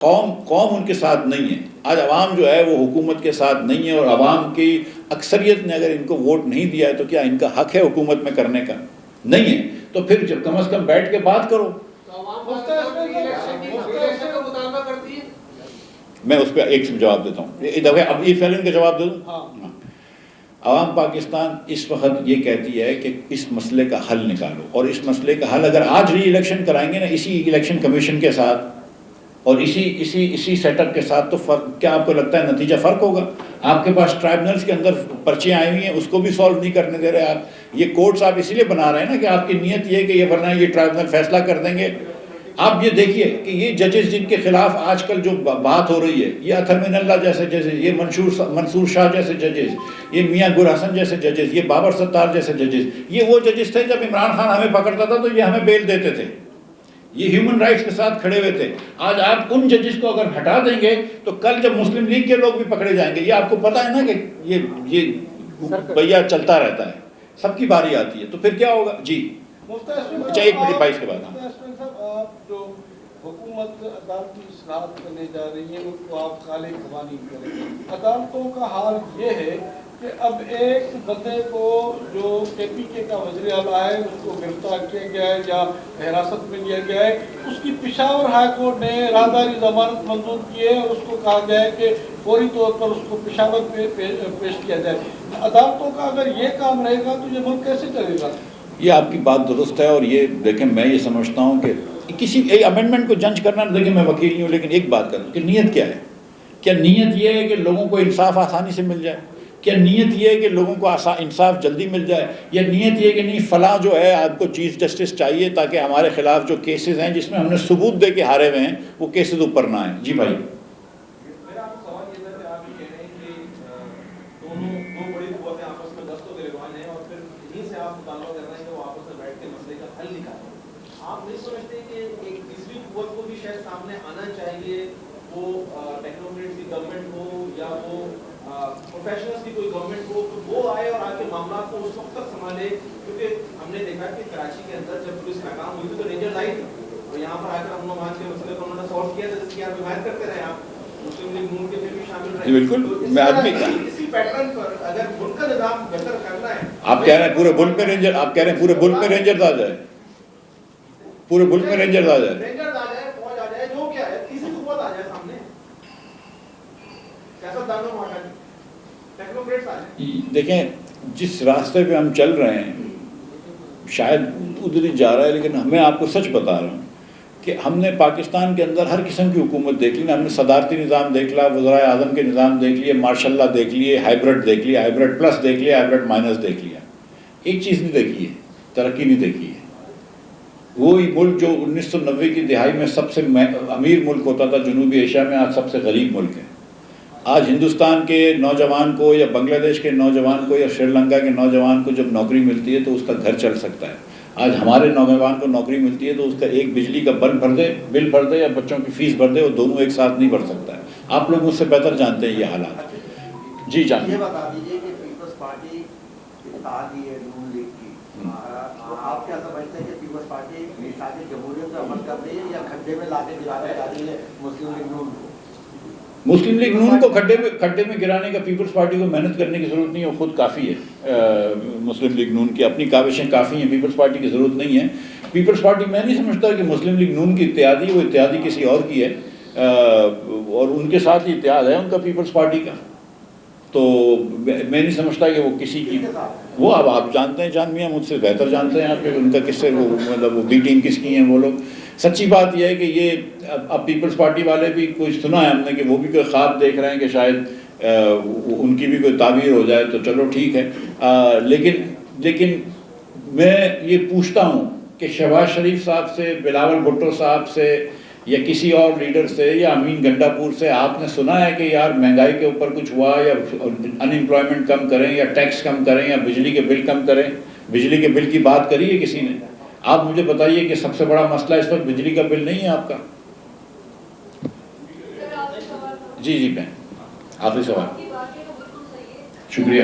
قوم ان کے ساتھ نہیں ہے. آج عوام جو ہے وہ حکومت کے ساتھ نہیں ہے، اور عوام کی اکثریت نے اگر ان کو ووٹ نہیں دیا ہے تو کیا ان کا حق ہے حکومت میں کرنے کا؟ نہیں ہے. تو پھر جب کم از کم بیٹھ کے بات کرو. میں اس پہ ایک جواب دیتا ہوں. اب یہ فیلن کا جواب دے دوں. عوام پاکستان اس وقت یہ کہتی ہے کہ اس مسئلے کا حل نکالو، اور اس مسئلے کا حل اگر آج ری الیکشن کرائیں گے نا اسی الیکشن کمیشن کے ساتھ اور اسی سیٹ اپ کے ساتھ، تو کیا آپ کو لگتا ہے نتیجہ فرق ہوگا؟ آپ کے پاس ٹرائبنلز کے اندر پرچیاں آئی ہوئی ہیں، اس کو بھی سالو نہیں کرنے دے رہے آپ. یہ کورٹس آپ اسی لیے بنا رہے ہیں نا کہ آپ کی نیت یہ ہے کہ یہ ورنہ یہ ٹرائبنل فیصلہ کر دیں گے. آپ یہ دیکھیے کہ یہ ججز جن کے خلاف آج کل جو بات ہو رہی ہے، یہ اطہر من اللہ جیسے ججز، یہ منصور شاہ جیسے ججز، یہ میاں گل حسن جیسے ججز، یہ بابر ستار جیسے ججز، یہ وہ ججز تھے جب عمران خان ہمیں پکڑتا تھا تو یہ ہمیں بیل دیتے تھے، یہ ہیومن رائٹس کے ساتھ کھڑے ہوئے تھے. آج آپ ان ججز کو اگر ہٹا دیں گے تو کل جب مسلم لیگ کے لوگ بھی پکڑے جائیں گے. یہ آپ کو پتہ ہے نا کہ یہ بھیا چلتا رہتا ہے، سب کی باری آتی ہے، تو پھر کیا ہوگا؟ جی اچھا ایک منٹ 22 کے بعد. جو حکومت عدالتی اصلاحات کرنے جا رہی ہے ان کو آپ کالے قوانین کریں. عدالتوں کا حال یہ ہے کہ اب ایک بندے کو جو کے پی کے کا وزیر اعلیٰ ہے اس کو گرفتار کیا گیا ہے یا حراست میں لیا گیا ہے، اس کی پشاور ہائی کورٹ نے راہداری ضمانت منظور کی ہے اور اس کو کہا گیا ہے کہ فوری طور پر اس کو پشاور پہ پیش کیا جائے. عدالتوں کا اگر یہ کام رہے گا تو یہ ملک کیسے چلے گا؟ یہ آپ کی بات درست ہے، اور یہ دیکھیں میں یہ سمجھتا ہوں کہ کسی امینڈمنٹ کو جنج کرنا، دیکھیں میں وکیل نہیں ہوں لیکن ایک بات کروں کہ نیت کیا ہے. کیا نیت یہ ہے کہ لوگوں کو انصاف آسانی سے مل جائے؟ کیا نیت یہ ہے کہ لوگوں کو انصاف جلدی مل جائے؟ یا نیت یہ کہ نہیں فلاں جو ہے آپ کو چیف جسٹس چاہیے تاکہ ہمارے خلاف جو کیسز ہیں جس میں ہم نے ثبوت دے کے ہارے ہوئے ہیں وہ کیسز اوپر نہ آئیں؟ جی بھائی. آپ نہیں سمجھتے کہ ایک تیسری قوت کو بھی شاید سامنے آنا چاہیے، وہ ٹیکنوکریٹس کی گورنمنٹ ہو یا وہ پروفیشنلز کی کوئی گورنمنٹ ہو، تو وہ آئے اور آ کے معاملات کو اس وقت تک سنبھالے؟ کیونکہ ہم نے دیکھا کہ کراچی کے اندر جب پولیس ناکام ہوئی تھی تو رینجر لائی تھی، اور یہاں پر آ کر امن و امان کے مسئلے کو انہوں نے سالو کیا تھا، جس کی آپ حمایت کرتے رہے. آپ مسلم لیگ نون کے پھر بھی شامل رہے. بالکل میں آدمی اسی پیٹرن پر اگر ملک کا نظام بہتر کرنا ہے. آپ کہہ رہے ہیں پورے ملک میں رینجر، آپ کہہ رہے ہیں پورے ملک میں رینجر آ جائے، پورے ملک میں رینجر آ جائے، رینجر آ جائے، فوج آ جائے، جو کیا ہے تیسری قوت آ جائے سامنے، سیاستدانوں کو ہٹا کے ٹیکنوکریٹس آ جائیں. دیکھیں جس راستے پہ ہم چل رہے ہیں شاید ادھر ہی جا رہا ہے، لیکن میں آپ کو سچ بتا رہا ہوں کہ ہم نے پاکستان کے اندر ہر قسم کی حکومت دیکھ لی نا. ہم نے صدارتی نظام دیکھ لیا، وزرائے اعظم کے نظام دیکھ لیے، ماشاء اللہ دیکھ لیے، ہائیبرڈ دیکھ لیا، ہائیبرڈ پلس دیکھ لیا، ہائیبرڈ مائنس دیکھ لیا. ایک چیز نہیں دیکھی ہے، ترقی نہیں دیکھی ہے. وہی ملک جو 1990 کی دہائی میں سب سے امیر ملک ہوتا تھا جنوبی ایشیا میں، آج سب سے غریب ملک ہے. آج ہندوستان کے نوجوان کو یا بنگلہ دیش کے نوجوان کو یا سری لنکا کے نوجوان کو جب نوکری ملتی ہے تو اس کا گھر چل سکتا ہے. آج ہمارے نوجوان کو نوکری ملتی ہے تو اس کا ایک بجلی کا بل بھر دے یا بچوں کی فیس بھر دے، وہ دونوں ایک ساتھ نہیں بھر سکتا ہے. آپ لوگ مجھ سے بہتر جانتے ہیں یہ حالات. جی جان یہ بتا دیجیے کہ پیپلز پارٹی اتحادی ہے نون لیگ کی، آپ کیا سمجھتے ہیں کہ پیپلز پارٹی میثاق جمہوریت پر عمل کر رہی ہے یا کھڈے میں لا کے گرانا چاہ رہی ہے مسلم لیگ نون کو؟ مسلم لیگ نون کو کھڈے میں گرانے کا پیپلز پارٹی کو محنت کرنے کی ضرورت نہیں ہے، وہ خود کافی ہے. مسلم لیگ نون کی اپنی کاوشیں کافی ہیں، پیپلز پارٹی کی ضرورت نہیں ہے. پیپلز پارٹی میں نہیں سمجھتا کہ مسلم لیگ نون کی اتحادی وہ اتحادی کسی اور کی ہے، اور ان کے ساتھ ہی اتحاد ہے ان کا پیپلز پارٹی کا. تو میں نہیں سمجھتا کہ وہ کسی کی، وہ اب آپ جانتے ہیں، جان میاں مجھ سے بہتر جانتے ہیں آپ کہ ان کا کس سے وہ مطلب وہ بی ٹیم کس کی ہیں وہ لوگ. سچی بات یہ ہے کہ یہ اب پیپلز پارٹی والے بھی کوئی سنا ہے ہم نے کہ وہ بھی کوئی خواب دیکھ رہے ہیں کہ شاید ان کی بھی کوئی تعبیر ہو جائے، تو چلو ٹھیک ہے. لیکن میں یہ پوچھتا ہوں کہ شہباز شریف صاحب سے، بلاول بھٹو صاحب سے یا کسی اور لیڈر سے یا امین گنڈا پور سے آپ نے سنا ہے کہ یار مہنگائی کے اوپر کچھ ہوا یا ان امپلائمنٹ کم کریں یا ٹیکس کم کریں یا بجلی کے بل کم کریں؟ بجلی کے بل کی بات کری ہے کسی نے؟ آپ مجھے بتائیے کہ سب سے بڑا مسئلہ اس وقت بجلی کا بل نہیں ہے آپ کا؟ جی بہن آخری سوال. شکریہ.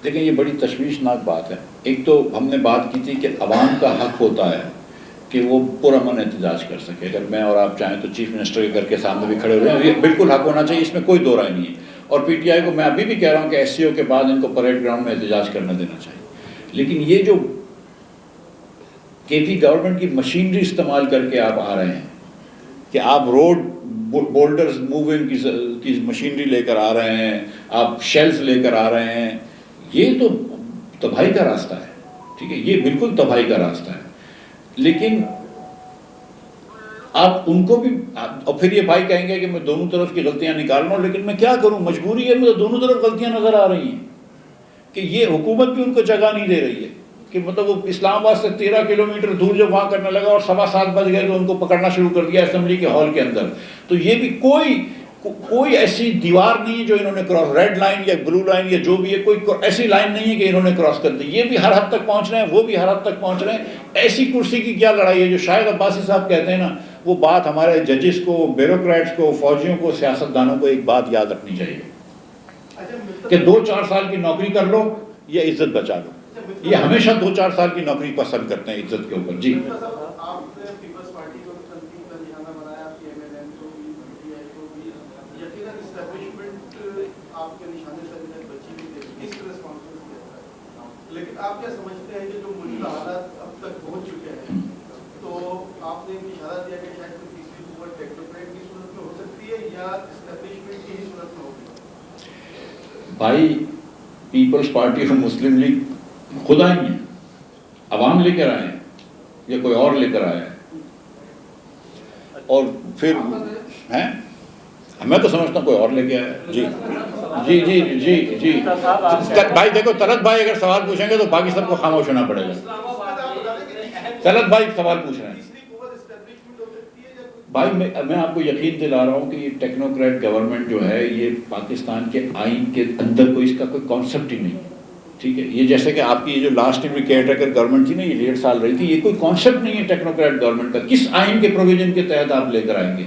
دیکھیں یہ بڑی تشویشناک بات ہے. ایک تو ہم نے بات کی تھی کہ عوام کا حق ہوتا ہے کہ وہ پرامن احتجاج کر سکے. اگر میں اور آپ چاہیں تو چیف منسٹر کے گھر کے سامنے بھی کھڑے ہو جائیں, یہ بالکل حق ہونا چاہیے, اس میں کوئی دو رائے نہیں ہے. اور پی ٹی آئی کو میں ابھی بھی کہہ رہا ہوں کہ ایس سی او کے بعد ان کو پریڈ گراؤنڈ میں احتجاج کرنا دینا چاہیے. لیکن یہ جو کے پی گورنمنٹ کی مشینری استعمال کر کے آپ آ رہے ہیں کہ آپ روڈ بولڈرز موونگ کی مشینری لے کر آ رہے ہیں, آپ شیلز لے کر آ رہے ہیں, یہ تو تباہی کا راستہ ہے. ٹھیک ہے, یہ بالکل تباہی کا راستہ ہے. لیکن آپ ان کو بھی, اور پھر یہ بھائی کہیں گے کہ میں دونوں طرف کی غلطیاں نکال رہا ہوں, لیکن میں کیا کروں, مجبوری ہے, مجھے دونوں طرف غلطیاں نظر آ رہی ہیں کہ یہ حکومت بھی ان کو جگہ نہیں دے رہی ہے کہ مطلب وہ اسلام آباد سے 13 کلومیٹر دور جب وہاں کرنے لگا اور 7:15 بج گئے تو ان کو پکڑنا شروع کر دیا اسمبلی کے ہال کے اندر. تو یہ بھی کوئی ایسی دیوار نہیں ہے جو انہوں نے کراس, ریڈ لائن یا بلو لائن یا جو بھی ہے, کوئی ایسی لائن نہیں ہے کہ انہوں نے کراس کر دی. یہ بھی ہر حد تک پہنچ رہے ہیں, وہ بھی ہر حد تک پہنچ رہے ہیں. ایسی کرسی کی کیا لڑائی ہے جو شاہد عباسی صاحب کہتے ہیں نا, وہ بات ہمارے ججز کو, بیوروکریٹس کو, فوجیوں کو, سیاستدانوں کو ایک بات یاد رکھنی چاہیے کہ 2-4 سال کی نوکری کر لو یا عزت بچا لو. یہ ہمیشہ 2-4 سال کی نوکری پسند کرتے ہیں عزت کے اوپر. جی آپ نے پیپلز پارٹی کو تنقید کا نشانہ بنایا, پی ایم ایل این کو بھی, پی ٹی آئی کو بھی. یقیناً اسٹیبلشمنٹ آپ کے نشانے سے ابھی تک بچی نہیں ہے, اس ریسپانسبلٹی ہے. لیکن آپ کیا سمجھتے ہیں کہ جو ملک حالات اب تک پہنچ چکے ہیں, تو آپ نے اشارہ دیا کہ شاید کوئی تیسری قوت ٹیکنوکریٹ کی صورت میں ہو سکتی ہے یا اسٹیبلشمنٹ کی ہی صورت میں ہوگی؟ بھائی پیپلز پارٹی اور مسلم لیگ خود آئی ہیں, عوام لے کر آئے ہیں یا کوئی اور لے کر آیا ہے؟ اور پھر ہیں, میں تو سمجھتا ہوں کوئی اور لے کے آیا ہے. جی جی جی جی جی بھائی دیکھو, طلعت بھائی اگر سوال پوچھیں گے تو باقی سب کو خاموش ہونا پڑے گا. طلعت بھائی سوال پوچھ رہے ہیں. بھائی میں آپ کو یقین دلا رہا ہوں کہ یہ ٹیکنوکریٹ گورنمنٹ جو ہے یہ پاکستان کے آئین کے اندر کوئی اس کا کوئی کانسیپٹ ہی نہیں. ٹھیک ہے, یہ جیسے کہ آپ کی یہ جو لاسٹ میں کیئر ٹیکر گورنمنٹ تھی نا, یہ 1.5 سال رہی تھی, یہ کوئی کانسیپٹ نہیں ہے ٹیکنوکریٹ گورنمنٹ کا. کس آئین کے پروویژن کے تحت آپ لے کر آئیں گے؟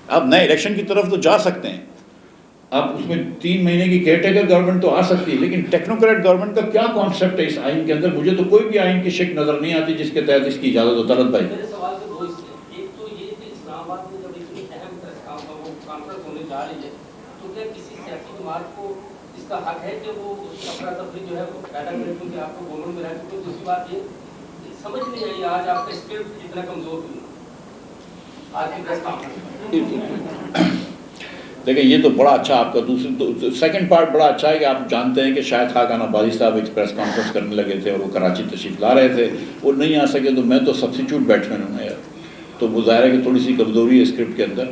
آپ نئے الیکشن کی طرف تو جا سکتے ہیں, آپ اس میں 3 مہینے کی کیئر ٹیکر گورنمنٹ تو آ سکتی ہے, لیکن ٹیکنوکریٹ گورنمنٹ کا کیا کانسیپٹ ہے اس آئین کے اندر؟ مجھے تو کوئی بھی آئین کی شک نظر نہیں آتی جس کے تحت اس کی اجازت ہو. طلعت بھائی میرے سوال کے 2 حصے ہیں. ایک تو یہ کہ اسلام آباد میں جب اتنی اہم کانفرنس ہونے جا رہی ہے تو کیا کسی سیاسی جماعت کو اس کا حق ہے کہ وہ اس افراتفری جو ہے وہ پیدا کرے, کیونکہ آپ کو بولوں میں رہ چکے. دوسری بات یہ سمجھ نہیں آئی آج آپ کا اسکرپٹ اتنا کمزور کیوں آج کی پریس کانفرنس. دیکھیں یہ تو بڑا اچھا آپ کا سیکنڈ پارٹ بڑا اچھا ہے کہ آپ جانتے ہیں کہ شاید خاقان عباسی صاحب ایک پریس کانفرنس کرنے لگے تھے اور وہ کراچی تشریف لا رہے تھے, وہ نہیں آ سکے. تو میں تو سبسٹیچیوٹ بیٹسمین ہوں یار, تو وہ ظاہر ہے کہ تھوڑی سی کمزوری ہے اسکرپٹ کے اندر.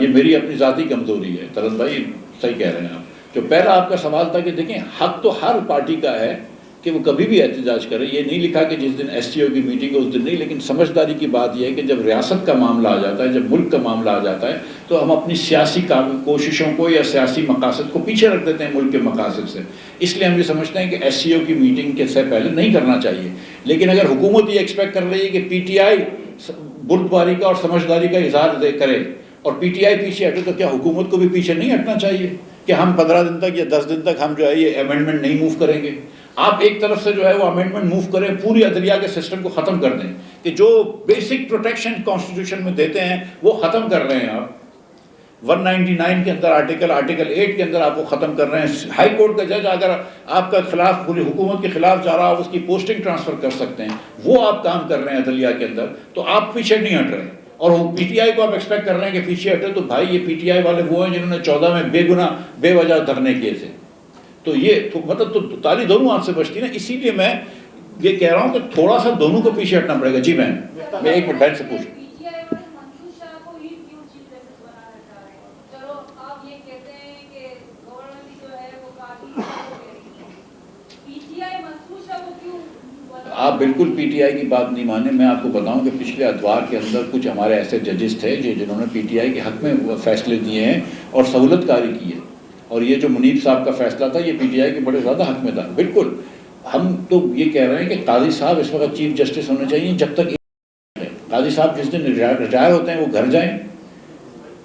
یہ میری اپنی ذاتی کمزوری ہے. طلعت بھائی صحیح کہہ رہے ہیں آپ. جو پہلا آپ کا سوال تھا کہ دیکھیں حق تو ہر پارٹی کا ہے کہ وہ کبھی بھی احتجاج کرے. یہ نہیں لکھا کہ جس دن ایس سی او کی میٹنگ ہے اس دن نہیں, لیکن سمجھداری کی بات یہ ہے کہ جب ریاست کا معاملہ آ جاتا ہے, جب ملک کا معاملہ آ جاتا ہے, تو ہم اپنی سیاسی کوششوں کو یا سیاسی مقاصد کو پیچھے رکھ دیتے ہیں ملک کے مقاصد سے. اس لیے ہم یہ سمجھتے ہیں کہ ایس سی او کی میٹنگ کے سے پہلے نہیں کرنا چاہیے. لیکن اگر حکومت یہ ایکسپیکٹ کر رہی ہے کہ پی ٹی آئی بردباری کا اور سمجھداری کا اظہار کرے اور پی ٹی آئی پیچھے ہٹے, تو کیا حکومت کو بھی پیچھے نہیں ہٹنا چاہیے کہ ہم 15 دن تک یا 10 دن تک ہم جو ہے یہ امینڈمنٹ نہیں موو کریں گے؟ آپ ایک طرف سے جو ہے وہ امینڈمنٹ موو کریں, پوری عدلیہ کے سسٹم کو ختم کر دیں کہ جو بیسک پروٹیکشن کانسٹیٹیوشن میں دیتے ہیں وہ ختم کر رہے ہیں آپ. 199 کے اندر آرٹیکل 8 کے اندر آپ وہ ختم کر رہے ہیں. ہائی کورٹ کا جج اگر آپ کا خلاف پوری حکومت کے خلاف جا رہا ہو اس کی پوسٹنگ ٹرانسفر کر سکتے ہیں, وہ آپ کام کر رہے ہیں عدلیہ کے اندر. تو آپ پیچھے نہیں ہٹ رہے, اور پی ٹی آئی کو آپ ایکسپیکٹ کر رہے ہیں کہ پیچھے ہٹے. تو بھائی یہ پی ٹی آئی والے وہ ہیں جنہوں نے 14 میں بے گناہ بے وجہ دھرنے کیے تھے. تو یہ مطلب تو تالی دونوں ہاتھ سے بچتی نا. اسی لیے میں یہ کہہ رہا ہوں کہ تھوڑا سا دونوں کو پیچھے ہٹنا پڑے گا. جی میں 1 منٹ بہن سے پوچھ. آپ بالکل پی ٹی آئی کی بات نہیں مانیں. میں آپ کو بتاؤں کہ پچھلے اتوار کے اندر کچھ ہمارے ایسے ججز تھے جنہوں نے پی ٹی آئی کے حق میں فیصلے دیے ہیں اور سہولت کاری کی ہے. اور یہ جو منیب صاحب کا فیصلہ تھا یہ پی ٹی آئی کے بڑے زیادہ حق میں تھا. بالکل ہم تو یہ کہہ رہے ہیں کہ قاضی صاحب اس وقت چیف جسٹس ہونے چاہیے. جب تک قاضی صاحب جس دن ریٹائر ہوتے ہیں وہ گھر جائیں,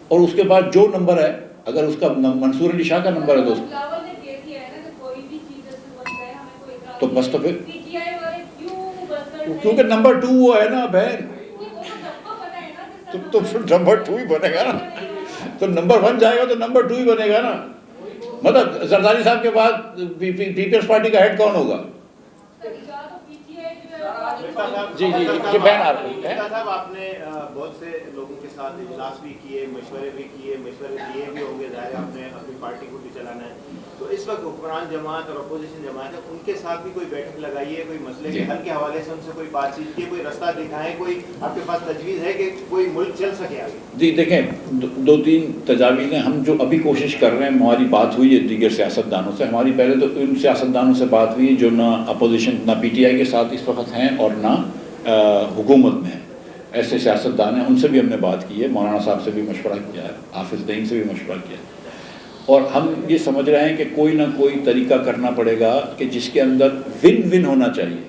اور اس کے بعد جو نمبر ہے, اگر اس کا منصور علی شاہ کا نمبر ہے تو تو بس تو پھر کیونکہ نمبر 2 وہ ہے نا بہن، تو پھر نمبر 2 ہی بنے گا نا، تو نمبر 1 جائے گا تو نمبر 2 ہی بنے گا نا. مطلب زرداری صاحب کے بعد پیپلز پارٹی کا ہیڈ کون ہوگا؟ جی بہن آ رہی ہے. صاحب آپ نے بہت سے لوگوں کے ساتھ اجلاس بھی کیے، مشورے دیے بھی ہوں گے، ظاہر آپ نے اپنی پارٹی کو بھی چلانا ہے، تو اس وقت حکمران جماعت اور اپوزیشن جماعت ہے، ان کے ساتھ بھی کوئی بیٹھک لگائی ہے، کوئی مسئلے کے حل کے حوالے سے ان سے کوئی بات چیت کی، کوئی رستہ دکھائیں، کوئی آپ کے پاس تجویز ہے کہ کوئی ملک چل سکے آگے؟ جی دیکھیں 2-3 تجاویزیں ہم جو ابھی کوشش کر رہے ہیں. ہماری بات ہوئی ہے دیگر سیاستدانوں سے. ہماری پہلے تو ان سیاستدانوں سے بات ہوئی جو نہ اپوزیشن نہ پی ٹی آئی کے ساتھ اس وقت ہیں اور نہ حکومت میں ہیں، ایسے سیاستدان ہیں، ان سے بھی ہم نے بات کی ہے. مولانا صاحب سے بھی مشورہ کیا ہے، حافظ دین سے بھی مشورہ کیا ہے، اور ہم یہ سمجھ رہے ہیں کہ کوئی نہ کوئی طریقہ کرنا پڑے گا کہ جس کے اندر ون ون ہونا چاہیے،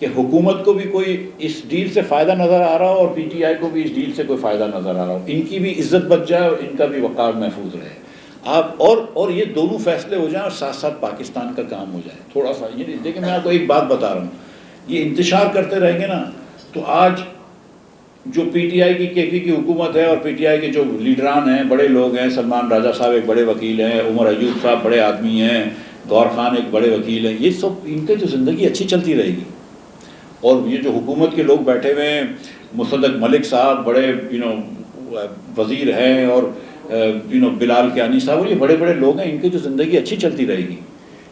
کہ حکومت کو بھی کوئی اس ڈیل سے فائدہ نظر آ رہا ہو اور پی ٹی آئی کو بھی اس ڈیل سے کوئی فائدہ نظر آ رہا ہو، ان کی بھی عزت بچ جائے اور ان کا بھی وقار محفوظ رہے. آپ اور یہ دونوں فیصلے ہو جائیں اور ساتھ ساتھ پاکستان کا کام ہو جائے. تھوڑا سا یہ دیکھیں، میں آپ کو ایک بات بتا رہا ہوں، یہ انتشار کرتے رہیں گے نا تو آج جو پی ٹی آئی کی کے پی کی حکومت ہے اور پی ٹی آئی کے جو لیڈران ہیں، بڑے لوگ ہیں، سلمان راجہ صاحب ایک بڑے وکیل ہیں، عمر ایوب صاحب بڑے آدمی ہیں، غور خان ایک بڑے وکیل ہیں، یہ سب ان کی تو زندگی اچھی چلتی رہے گی. اور یہ جو حکومت کے لوگ بیٹھے ہوئے ہیں، مصدق ملک صاحب بڑے وزیر ہیں، اور بلال کیانی صاحب، اور یہ بڑے بڑے لوگ ہیں، ان کی جو زندگی اچھی چلتی رہے گی.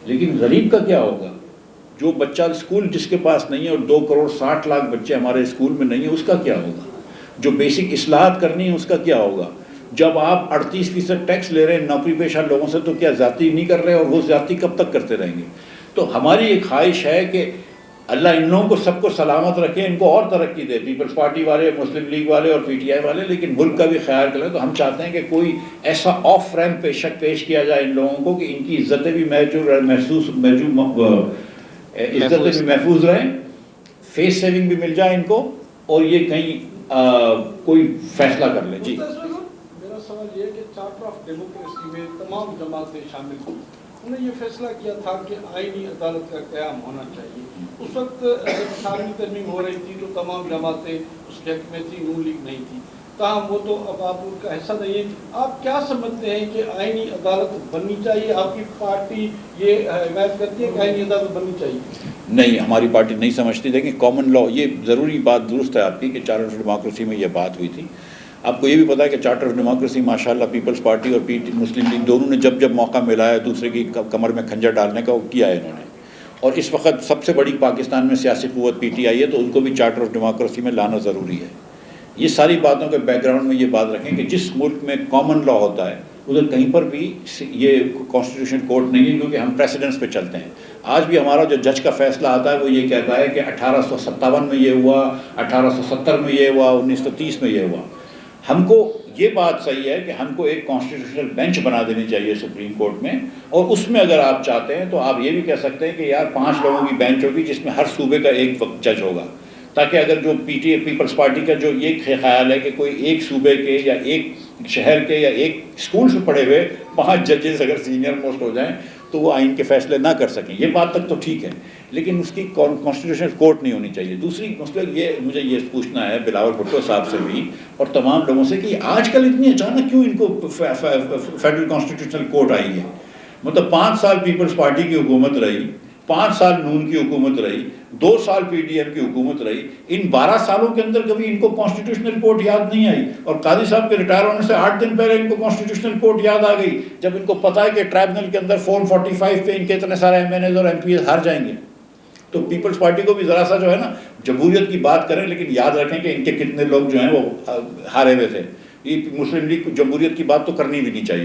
لیکن غریب کا کیا ہوگا؟ جو بچہ اسکول جس کے پاس نہیں ہے، اور 2.60 کروڑ بچے ہمارے اسکول میں نہیں ہیں، اس کا کیا ہوگا؟ جو بیسک اصلاحات کرنی ہے اس کا کیا ہوگا؟ جب آپ 38% ٹیکس لے رہے ہیں نوکری پیشہ لوگوں سے، تو کیا زیادتی نہیں کر رہے؟ اور وہ زیادتی کب تک کرتے رہیں گے؟ تو ہماری ایک خواہش ہے کہ اللہ ان لوگوں کو سب کو سلامت رکھے، ان کو اور ترقی دے، پیپلز پارٹی والے، مسلم لیگ والے اور پی ٹی آئی والے، لیکن ملک کا بھی خیال کریں. تو ہم چاہتے ہیں کہ کوئی ایسا آف ریم پیش کیا جائے ان لوگوں کو کہ ان کی عزتیں بھی محفوظ رہیں، فیس سیونگ بھی مل جائے ان کو، اور یہ کہیں کوئی فیصلہ کر لیں. جی میرا سوال یہ ہے کہ چارٹر آف ڈیموکریسی میں تمام جماعتیں شامل تھیں، انہوں نے یہ فیصلہ کیا تھا کہ آئینی عدالت کا قیام ہونا چاہیے. اس وقت جب 7ویں ترمیم ہو رہی تھی تو تمام جماعتیں اس کے حق میں تھی، نون لیگ نہیں تھی. تاہم وہ تو اب آپ ان کا حصہ نہیں ہے. آپ کیا سمجھتے ہیں کہ آئینی عدالت بننی چاہیے؟ آپ کی پارٹی یہ حمایت کرتی ہے کہ آئینی عدالت بننی چاہیے؟ نہیں، ہماری پارٹی نہیں سمجھتی. دیکھیں کامن لا، یہ ضروری بات درست ہے آپ کی کہ چارٹر آف ڈیموکریسی میں یہ بات ہوئی تھی. آپ کو یہ بھی پتا ہے کہ چارٹر آف ڈیموکریسی ماشاءاللہ پیپلز پارٹی اور مسلم لیگ دونوں نے جب موقع ملا ہے دوسرے کی کمر میں کھنجر ڈالنے کا، وہ کیا ہے انہوں نے. اور اس وقت سب سے بڑی پاکستان میں سیاسی قوت پی ٹی آئی ہے، تو ان کو بھی چارٹر آف ڈیموکریسی میں لانا ضروری ہے. یہ ساری باتوں کے بیک گراؤنڈ میں یہ بات رکھیں کہ جس ملک میں کامن لا ہوتا ہے ادھر کہیں پر بھی یہ کانسٹیٹیوشن کورٹ نہیں ہے، کیونکہ ہم پریسیڈنٹس پہ چلتے ہیں. آج بھی ہمارا جو جج کا فیصلہ آتا ہے وہ یہ کہتا ہے کہ 1857 میں یہ ہوا، 1870 میں یہ ہوا، 1930 میں یہ ہوا. ہم کو یہ بات صحیح ہے کہ ہم کو ایک کانسٹیٹیوشنل بینچ بنا دینی چاہیے سپریم کورٹ میں، اور اس میں اگر آپ چاہتے ہیں تو آپ یہ بھی کہہ سکتے ہیں کہ یار 5 لوگوں کی بینچ ہوگی جس میں ہر صوبے کا ایک جج ہوگا، تاکہ اگر جو پیپلز پارٹی کا جو یہ خیال ہے کہ کوئی ایک صوبے کے یا ایک شہر کے یا ایک اسکول سے پڑھے ہوئے 5 ججز اگر سینئر موسٹ ہو جائیں تو وہ آئین کے فیصلے نہ کر سکیں، یہ بات تک تو ٹھیک ہے، لیکن اس کی کانسٹیٹیوشنل کورٹ نہیں ہونی چاہیے. دوسری مسئلہ یہ مجھے یہ پوچھنا ہے بلاول بھٹو صاحب سے بھی اور تمام لوگوں سے کہ آج کل اتنی اچانک کیوں ان کو فیڈرل کانسٹیٹیوشنل کورٹ آئی ہے؟ مطلب 5 سال پیپلز پارٹی کی حکومت رہی، 5 سال نون کی حکومت رہی، 2 سال پی ڈی ایم کی حکومت رہی. ان 12 سالوں کے اندر کبھی ان کو کانسٹیٹیوشنل کورٹ یاد نہیں آئی، اور قاضی صاحب کے ریٹائر ہونے سے 8 دن پہلے ان کو کانسٹیٹیوشنل کورٹ یاد آ گئی، جب ان کو پتا ہے کہ ٹرائبونل کے اندر فارم 45 پہ ان کے اتنے سارے ایم این ایز اور ایم پی ایز ہار جائیں گے. تو پیپلز پارٹی کو بھی ذرا سا جو ہے نا جمہوریت کی بات کریں، لیکن یاد رکھیں کہ ان کے کتنے لوگ جو ہیں وہ ہارے ہوئے تھے. یہ مسلم لیگ کو جمہوریت کی بات تو کرنی بھی نہیں چاہیے.